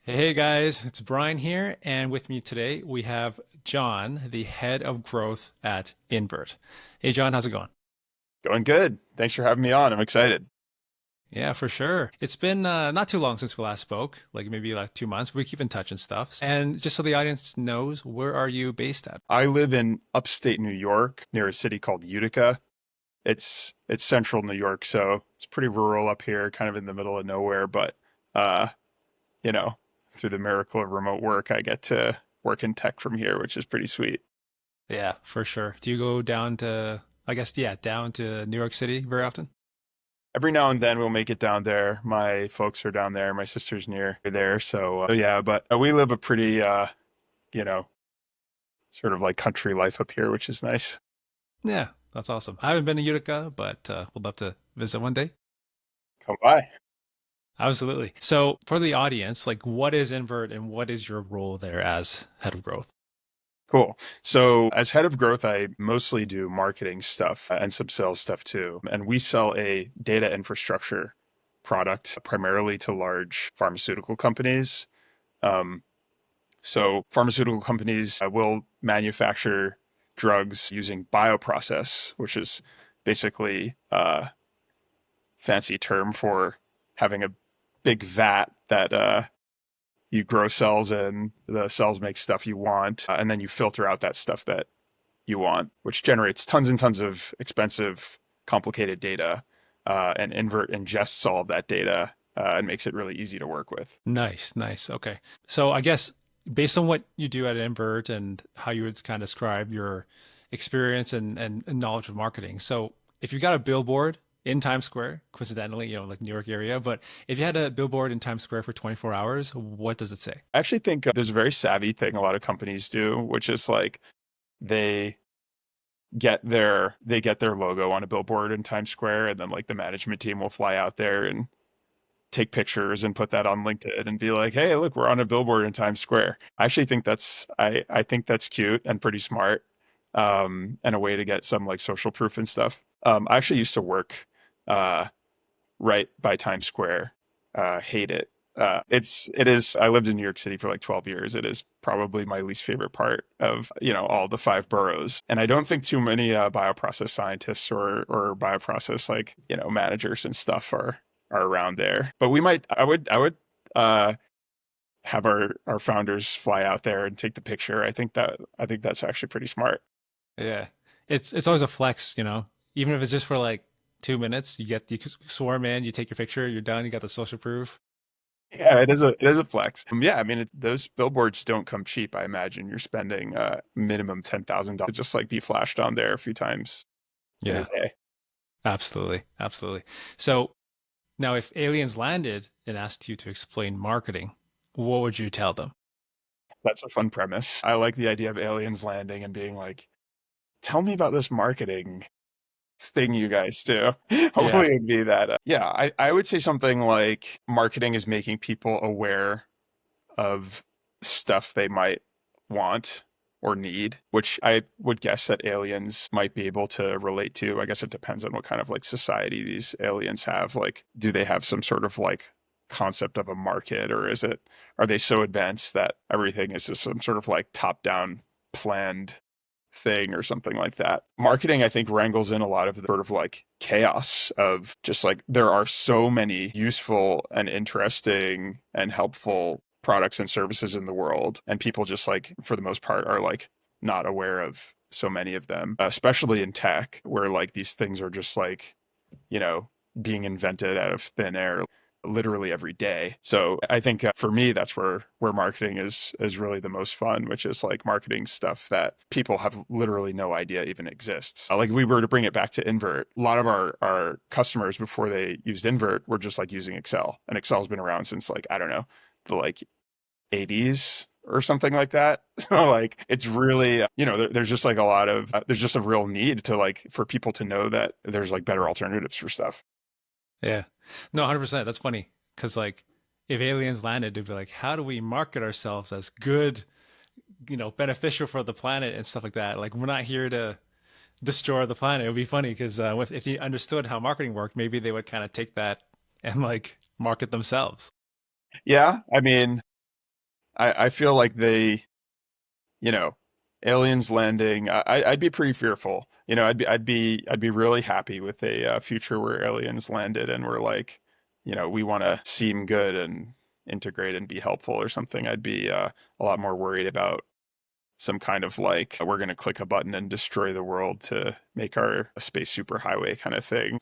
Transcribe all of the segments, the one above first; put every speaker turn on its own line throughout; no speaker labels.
Hey guys, it's Brian here, and with me today we have John, the head of growth at Invert. Hey John, how's it going?
Going good. Thanks for having me on. I'm excited.
Yeah, for sure. It's been not too long since we last spoke, like maybe like 2 months. We keep in touch and stuff. And just so the audience knows, where are you based at?
I live in upstate New York near a city called Utica. It's central New York, so it's pretty rural up here, kind of in the middle of nowhere, but uh, you know, through the miracle of remote work, I get to work in tech from here, which is pretty sweet.
Yeah, for sure. Do you go down to, I guess, yeah, down to New York City very often?
Every now and then we'll make it down there. My folks are down there, my sister's near there, so yeah, but we live a pretty you know, sort of like country life up here, which is nice.
Yeah, that's awesome. I haven't been to Utica, but would love to visit one day.
Come by.
Absolutely. So for the audience, like what is Invert and what is your role there as head of growth?
Cool. So, as head of growth, I mostly do marketing stuff and some sales stuff too. And we sell a data infrastructure product primarily to large pharmaceutical companies. Um, so, pharmaceutical companies will manufacture drugs using bioprocess, which is basically a fancy term for having a big vat that you grow cells in, the cells make stuff you want, and then you filter out that stuff that you want, which generates tons and tons of expensive, complicated data. And Invert ingests all of that data and makes it really easy to work with.
Nice, nice. Okay. So I guess based on what you do at Invert and how you would kind of describe your experience and knowledge of marketing. So if you got a billboard in Times Square, coincidentally, like New York area, but if you had a billboard in Times Square for 24 hours, what does it say?
I actually think there's a very savvy thing a lot of companies do, which is like they they get their logo on a billboard in Times Square, and then like the management team will fly out there and take pictures and put that on LinkedIn and be like, "Hey, look, we're on a billboard in Times Square." I actually think I think that's cute and pretty smart, and a way to get some like social proof and stuff. I actually used to work uh, right by Times Square. Hate it. It is. I lived in New York City for like 12 years. It is probably my least favorite part of all the five boroughs. And I don't think too many bioprocess scientists or bioprocess like managers and stuff are around there. But we might. I would uh, have our founders fly out there and take the picture. I think that's actually pretty smart.
Yeah. It's always a flex, even if it's just for like 2 minutes, you swarm in, you take your picture, you're done, you got the social proof.
Yeah, it is a flex. Yeah, I mean those billboards don't come cheap. I imagine you're spending minimum $10,000 to just like be flashed on there a few times in a
Yeah,
day.
absolutely. Absolutely. So now if aliens landed and asked you to explain marketing, what would you tell them?
That's a fun premise. I like the idea of aliens landing and being like, "Tell me about this marketing thing you guys do."
Yeah.
Hopefully it'd be that. Yeah, I would say something like marketing is making people aware of stuff they might want or need, which I would guess that aliens might be able to relate to. I guess it depends on what kind of like society these aliens have. Like, do they have some sort of like concept of a market, or are they so advanced that everything is just some sort of like top down planned thing or something like that? Marketing, I think, wrangles in a lot of the sort of like chaos of just like there are so many useful and interesting and helpful products and services in the world, and people just like, for the most part, are like not aware of so many of them, especially in tech, where like these things are just like, you know, being invented out of thin air literally every day. So I think for me, that's where marketing is really the most fun, which is like marketing stuff that people have literally no idea even exists. Like if we were to bring it back to Invert, a lot of our customers before they used Invert were just like using Excel, and Excel's been around since like I don't know the like 80s or something like that. So like it's really there's just like a lot of there's just a real need to like for people to know that there's like better alternatives for stuff.
Yeah. No, 100%. That's funny. Because, like, if aliens landed, they'd be like, how do we market ourselves as good, beneficial for the planet and stuff like that? Like, we're not here to destroy the planet. It would be funny because if you understood how marketing worked, maybe they would kind of take that and, like, market themselves.
Yeah, I mean, I feel like they, you know, aliens landing, I'd be pretty fearful. I'd be really happy with a future where aliens landed and were like, we want to seem good and integrate and be helpful or something. I'd be a lot more worried about some kind of like, we're going to click a button and destroy the world to make our space superhighway kind of thing,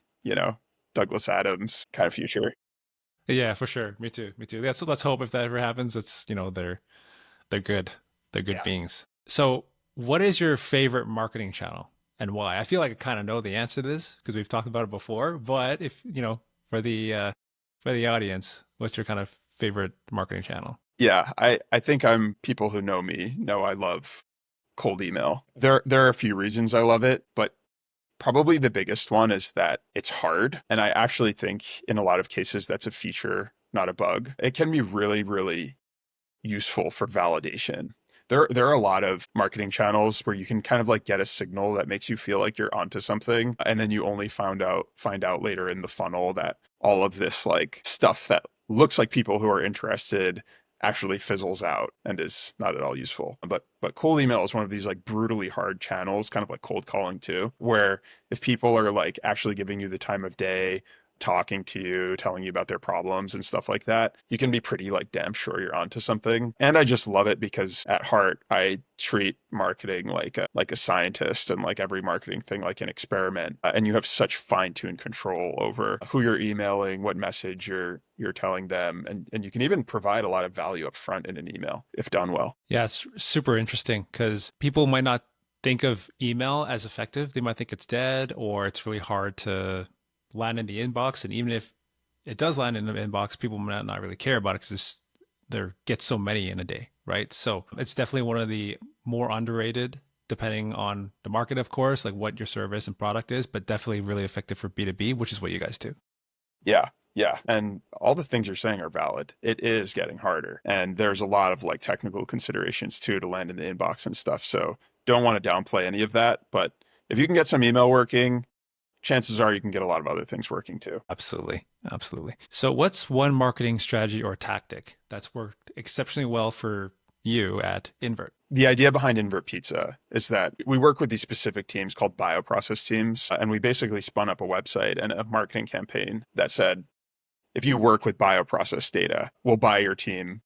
Douglas Adams kind of future.
Yeah, for sure. Me too. Me too. Yeah, so let's hope if that ever happens, it's they're good. They're good
Yeah.
beings. So, what is your favorite marketing channel and why? I feel like I kind of know the answer to this because we've talked about it before. But if for the audience, what's your kind of favorite marketing channel?
Yeah, I think people who know me know I love cold email. There are a few reasons I love it, but probably the biggest one is that it's hard. And I actually think in a lot of cases that's a feature, not a bug. It can be really, really useful for validation. There are a lot of marketing channels where you can kind of like get a signal that makes you feel like you're onto something. And then you only find out later in the funnel that all of this like stuff that looks like people who are interested actually fizzles out and is not at all useful. But cold email is one of these like brutally hard channels, kind of like cold calling too, where if people are like actually giving you the time of day, talking to you, telling you about their problems and stuff like that, you can be pretty like damn sure you're onto something. And I just love it because at heart, I treat marketing like a scientist and like every marketing thing like an experiment. And you have such fine-tuned control over who you're emailing, what message you're telling them, and you can even provide a lot of value up front in an email if done well.
Yeah, it's super interesting because people might not think of email as effective. They might think it's dead or it's really hard to land in the inbox. And even if it does land in the inbox, people might not really care about it because there gets so many in a day, right? So it's definitely one of the more underrated, depending on the market, of course, like what your service and product is, but definitely really effective for B2B, which is what you guys do.
Yeah. Yeah. And all the things you're saying are valid. It is getting harder. And there's a lot of like technical considerations too to land in the inbox and stuff. So don't want to downplay any of that. But if you can get some email working, chances are you can get a lot of other things working too.
Absolutely. Absolutely. So, what's one marketing strategy or tactic that's worked exceptionally well for you at Invert?
The idea behind Invert Pizza is that we work with these specific teams called bioprocess teams. And we basically spun up a website and a marketing campaign that said, if you work with bioprocess data, we'll buy your team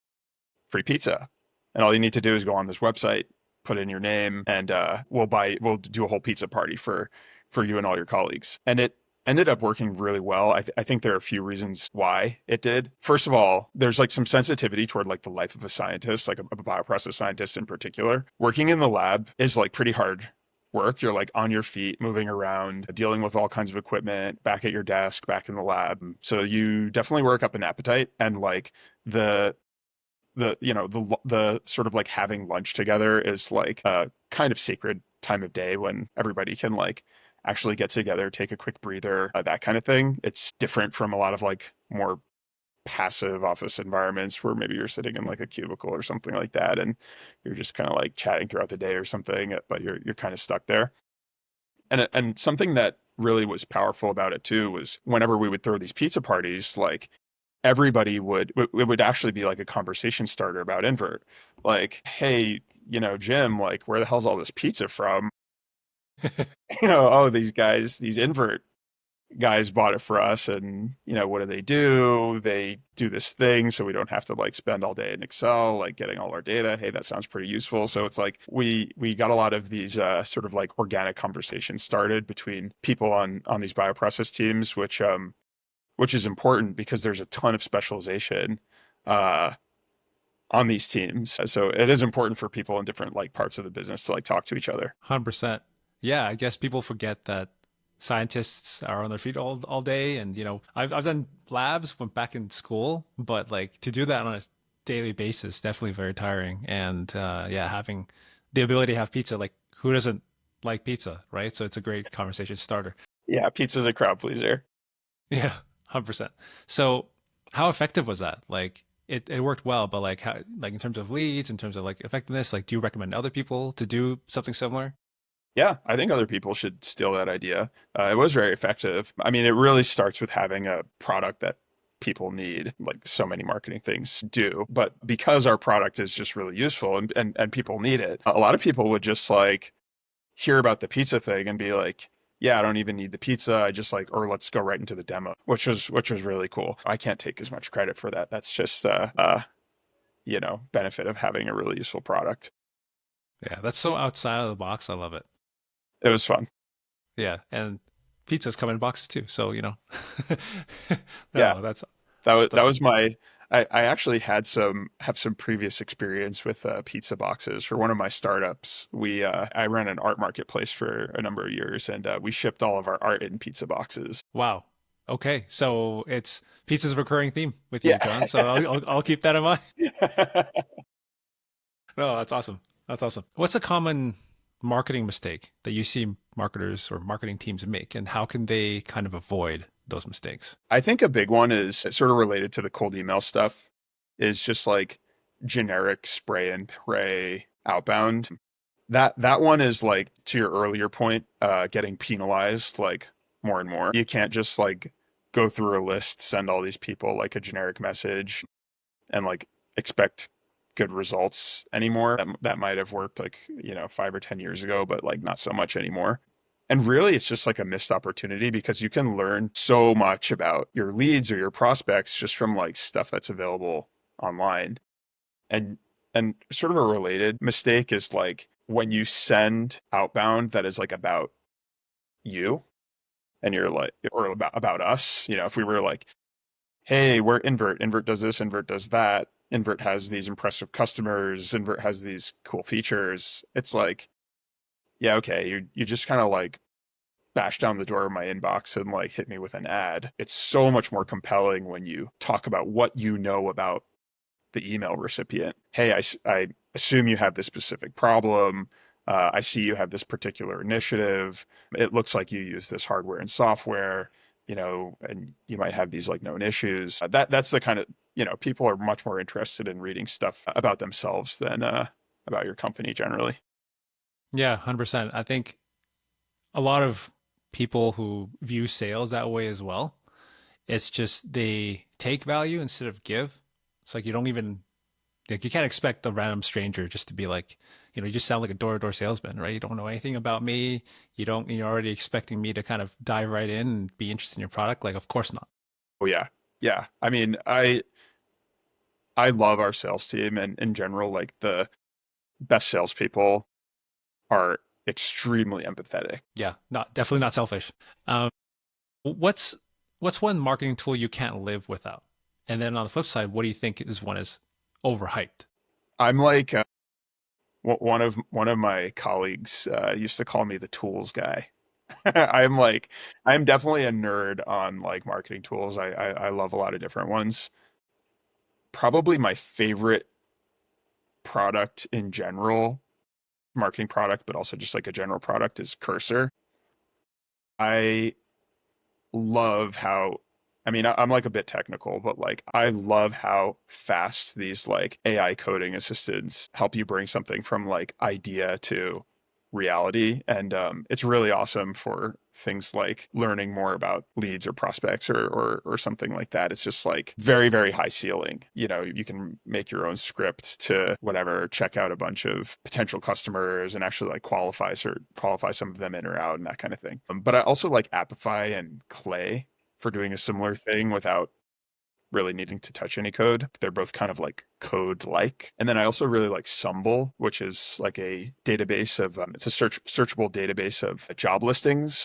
free pizza. And all you need to do is go on this website, put in your name, and we'll do a whole pizza party for you and all your colleagues. And it ended up working really well. I think there are a few reasons why it did. First of all, there's like some sensitivity toward like the life of a scientist, like a bioprocess scientist in particular. Working in the lab is like pretty hard work. You're like on your feet, moving around, dealing with all kinds of equipment, back at your desk, back in the lab. So you definitely work up an appetite, and like the sort of like having lunch together is like a kind of sacred time of day when everybody can like actually get together, take a quick breather, that kind of thing. It's different from a lot of like more passive office environments where maybe you're sitting in like a cubicle or something like that and you're just kind of like chatting throughout the day or something, but you're kind of stuck there. And something that really was powerful about it too was whenever we would throw these pizza parties, like everybody it would actually be like a conversation starter about Invert. Like, hey, Jim, like, where the hell's all this pizza from? Oh, these Invert guys bought it for us. And, what do? They do this thing so we don't have to like spend all day in Excel, like getting all our data. Hey, that sounds pretty useful. So it's like we got a lot of these sort of like organic conversations started between people on these bioprocess teams, which is important because there's a ton of specialization uh, on these teams. So it is important for people in different like parts of the business to like talk to each other.
100%. Yeah, I guess people forget that scientists are on their feet all day. And, I've done labs when back in school, but like to do that on a daily basis, definitely very tiring. And yeah, having the ability to have pizza, like who doesn't like pizza, right? So it's a great conversation starter.
Yeah, pizza's a crowd pleaser.
Yeah, 100%. So how effective was that? Like it worked well, but like how, like in terms of leads, in terms of like effectiveness, like do you recommend other people to do something similar?
Yeah, I think other people should steal that idea. It was very effective. I mean, it really starts with having a product that people need, like so many marketing things do. But because our product is just really useful and people need it, a lot of people would just like hear about the pizza thing and be like, yeah, I don't even need the pizza. I just like, or let's go right into the demo, which was really cool. I can't take as much credit for that. That's just benefit of having a really useful product.
Yeah, that's so outside of the box. I love it.
It was fun.
Yeah, and pizzas come in boxes too. So,
Yeah,
no, that's
that
the,
was my. I actually have some previous experience with pizza boxes for one of my startups. I ran an art marketplace for a number of years, and we shipped all of our art in pizza boxes.
wow. Okay, so it's pizza's a recurring theme with you,
Yeah.
John. So I'll keep that in mind. No, that's awesome. That's awesome. What's a common marketing mistake that you see marketers or marketing teams make, and how can they kind of avoid those mistakes?
I think a big one is sort of related to the cold email stuff, is just like generic spray and pray outbound. That one is like, to your earlier point, getting penalized like more and more. You can't just like go through a list, send all these people like a generic message and like expect good results anymore. That might have worked like, 5 or 10 years ago, but like not so much anymore. And really, it's just like a missed opportunity because you can learn so much about your leads or your prospects just from like stuff that's available online. And sort of a related mistake is like when you send outbound that is like about you and you're like, or about us, if we were like, hey, we're Invert. Invert does this, Invert does that. Invert has these impressive customers. Invert has these cool features. It's like, yeah, okay, you just kind of like bash down the door of my inbox and like hit me with an ad. It's so much more compelling when you talk about what you know about the email recipient. Hey, I assume you have this specific problem. I see you have this particular initiative. It looks like you use this hardware and software, and you might have these like known issues. That's the kind of, people are much more interested in reading stuff about themselves than about your company generally.
Yeah, 100%. I think a lot of people who view sales that way as well, it's just they take value instead of give. It's like you don't even like you can't expect the random stranger just to be like, you just sound like a door-to-door salesman, right? You don't know anything about me. You're already expecting me to kind of dive right in and be interested in your product. Like, of course not.
Oh yeah. Yeah. I mean, I love our sales team, and in general, like the best salespeople are extremely empathetic.
Yeah, definitely not selfish. Um, what's one marketing tool you can't live without? And then on the flip side, what do you think is one is overhyped?
I'm like one of my colleagues used to call me the tools guy. I'm definitely a nerd on like marketing tools. I love a lot of different ones. Probably my favorite product in general, marketing product, but also just like a general product, is Cursor. I love how, I mean, I'm like a bit technical, but like I love how fast these like AI coding assistants help you bring something from like idea to reality. And it's really awesome for things like learning more about leads or prospects or something like that. It's just like very, very high ceiling. You can make your own script to whatever, check out a bunch of potential customers and actually like qualify some of them in or out and that kind of thing. But I also like Apify and Clay for doing a similar thing without really needing to touch any code. They're both kind of like code-like. And then I also really like Sumble, which is like a database of, it's a searchable database of job listings,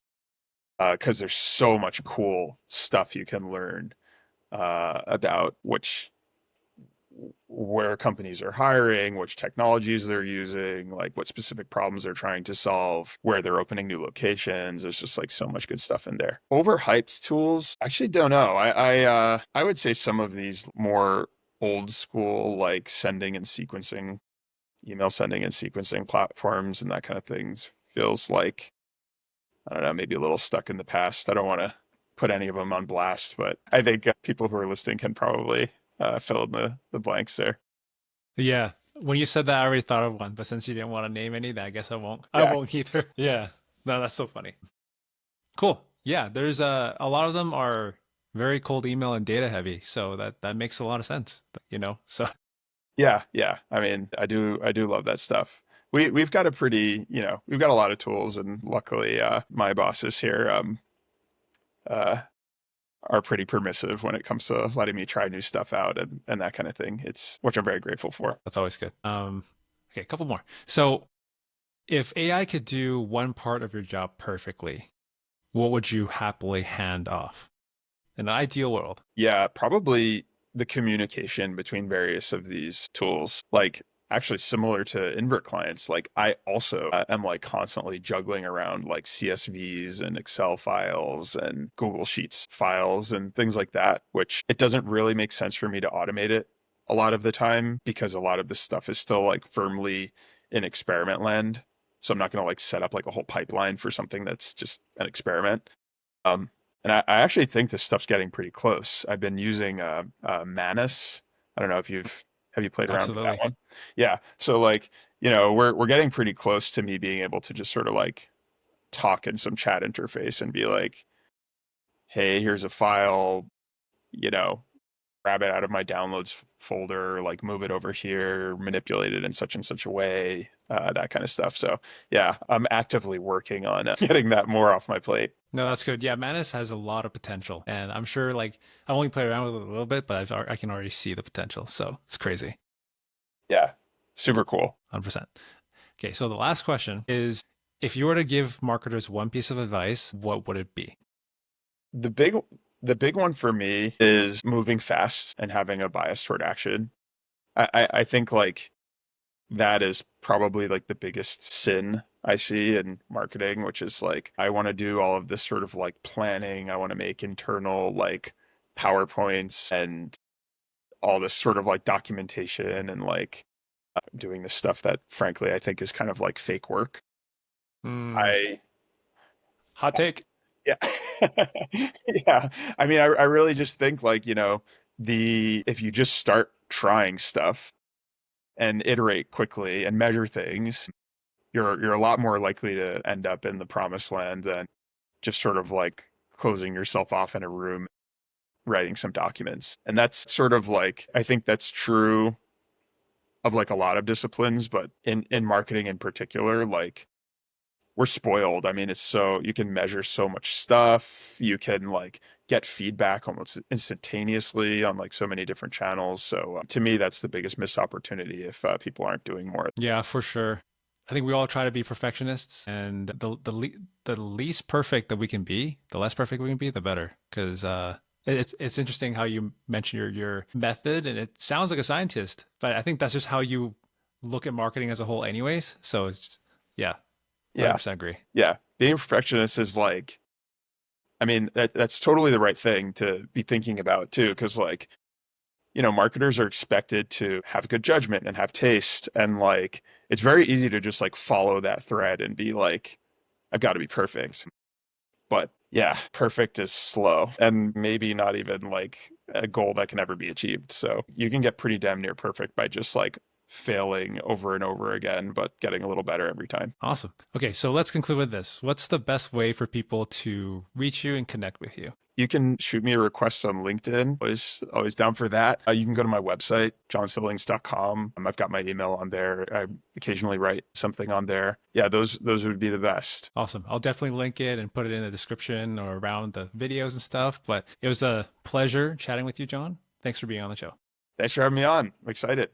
because there's so much cool stuff you can learn about where companies are hiring, which technologies they're using, like what specific problems they're trying to solve, where they're opening new locations. There's just like so much good stuff in there. Overhyped tools, actually don't know. I would say some of these more old school like email sending and sequencing platforms and that kind of things feels like, I don't know, maybe a little stuck in the past. I don't want to put any of them on blast, but I think people who are listening can probably fill in the blanks there.
Yeah. When you said that, I already thought of one, but since you didn't want to name any, then I guess I won't. I
Yeah.
won't either. Yeah. No, that's so funny. Cool. Yeah. There's a lot of them are very cold email and data heavy. So that makes a lot of sense, you know? So
Yeah, yeah. I mean, I do love that stuff. We've got a pretty, we've got a lot of tools, and luckily, my bosses here, uh, are pretty permissive when it comes to letting me try new stuff out and that kind of thing. It's which I'm very grateful for.
that's always good. Okay, a couple more. So if AI could do one part of your job perfectly, what would you happily hand off? In an ideal world.
Yeah, probably the communication between various of these tools. Like actually similar to Invert clients, like I also am like constantly juggling around like CSVs and Excel files and Google Sheets files and things like that, which it doesn't really make sense for me to automate it a lot of the time because a lot of this stuff is still like firmly in experiment land. So I'm not going to like set up like a whole pipeline for something that's just an experiment. Um, and I actually think this stuff's getting pretty close. I've been using Manus. I don't know if have you played around with that
Absolutely.
one? Yeah. So like, we're getting pretty close to me being able to just sort of like talk in some chat interface and be like, hey, here's a file, you know, grab it out of my downloads folder, like move it over here, manipulate it in such and such a way, that kind of stuff. So yeah, I'm actively working on getting that more off my plate.
No, that's good. Yeah, Manus has a lot of potential, and I'm sure like I only played around with it a little bit, but I can already see the potential. So it's crazy.
Yeah, super cool.
100%. Okay, so the last question is, if you were to give marketers one piece of advice, what would it be?
The big the big one for me is moving fast and having a bias toward action. I think like that is probably like the biggest sin I see in marketing, which is like I want to do all of this sort of like planning. I want to make internal like PowerPoints and all this sort of like documentation and like doing this stuff that frankly I think is kind of like fake work.
Mm,
I
hot take.
Yeah. Yeah. I mean, I really just think like, if you just start trying stuff and iterate quickly and measure things, you're a lot more likely to end up in the promised land than just sort of like closing yourself off in a room, writing some documents. And that's sort of like, I think that's true of like a lot of disciplines, but in marketing in particular, like we're spoiled. I mean, it's so you can measure so much stuff. You can like get feedback almost instantaneously on like so many different channels. So to me, that's the biggest missed opportunity if people aren't doing more.
Yeah, for sure. I think we all try to be perfectionists, and the least perfect that we can be, the less perfect we can be, the better. Because it's interesting how you mention your method, and it sounds like a scientist, but I think that's just how you look at marketing as a whole, anyways. So it's just, yeah,
Yeah,
100% agree.
yeah. Being a perfectionist is like, I mean, that's totally the right thing to be thinking about too, because like, marketers are expected to have good judgment and have taste, and like, it's very easy to just like follow that thread and be like, I've got to be perfect. But yeah, perfect is slow and maybe not even like a goal that can ever be achieved. So you can get pretty damn near perfect by just like failing over and over again, but getting a little better every time.
Awesome. Okay, so let's conclude with this. What's the best way for people to reach you and connect with you?
You can shoot me a request on LinkedIn. Always down for that. You can go to my website, johnsillings.com. I've got my email on there. I occasionally write something on there. Yeah, those would be the best.
Awesome. I'll definitely link it and put it in the description or around the videos and stuff. But it was a pleasure chatting with you, John. Thanks for being on the show.
Thanks for having me on. I'm excited.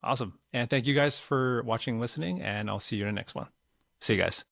Awesome. And thank you guys for watching and listening, and I'll see you in the next one. See you guys.